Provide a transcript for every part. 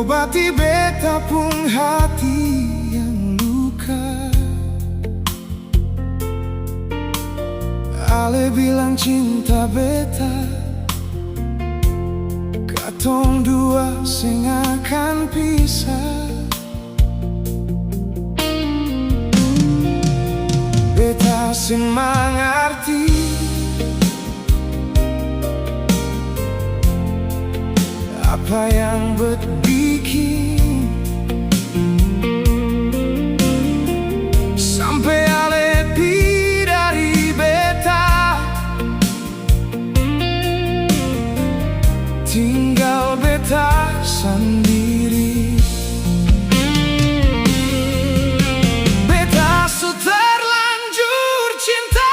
ngobati beta pun hati yang luka. Ale bilang cinta beta, katong dua sing akan pisah. Beta sing mengerti apa yang bet bikin sampai ale pi dari beta, tinggal beta sendiri. Beta su terlanjur cinta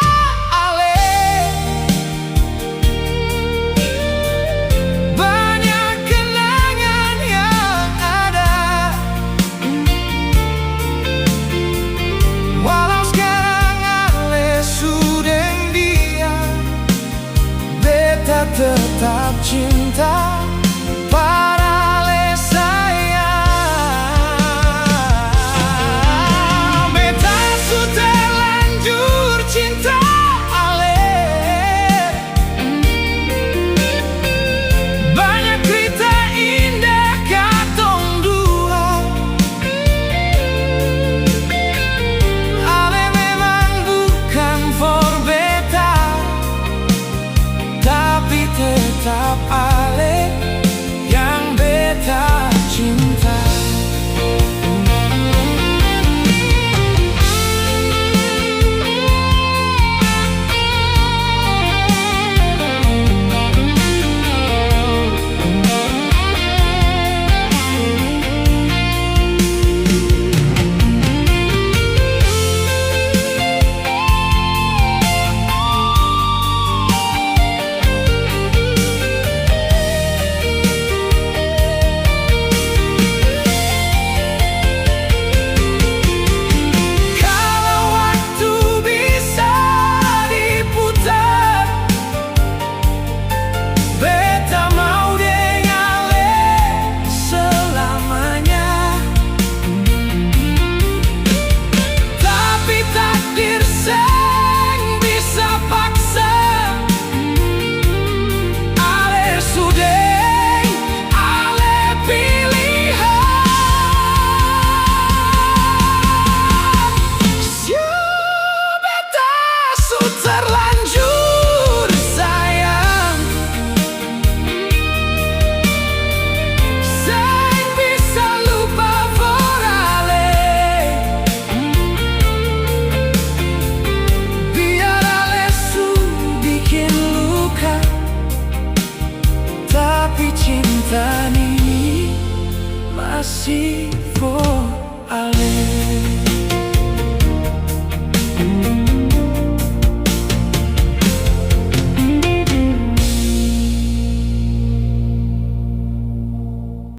ale, banyak kenangan yang ada. Walau sekarang ale sudah dia, beta tetap cinta pada ale sayang. Beta su terlanjur cinta ale, banyak cerita indah katong dua. Ale memang bukan for beta, tapi tetap ale yang beta cinta. Kalau waktu bisa diputar, beta mau dengan ale selamanya. Tapi takdir seng bisa paksa, ale sudah ale pilihan. Siu beta su terlanjur sayang, seng bisa lupa for ale. Biar ale su bikin luka, tapi cinta ini masih for ale.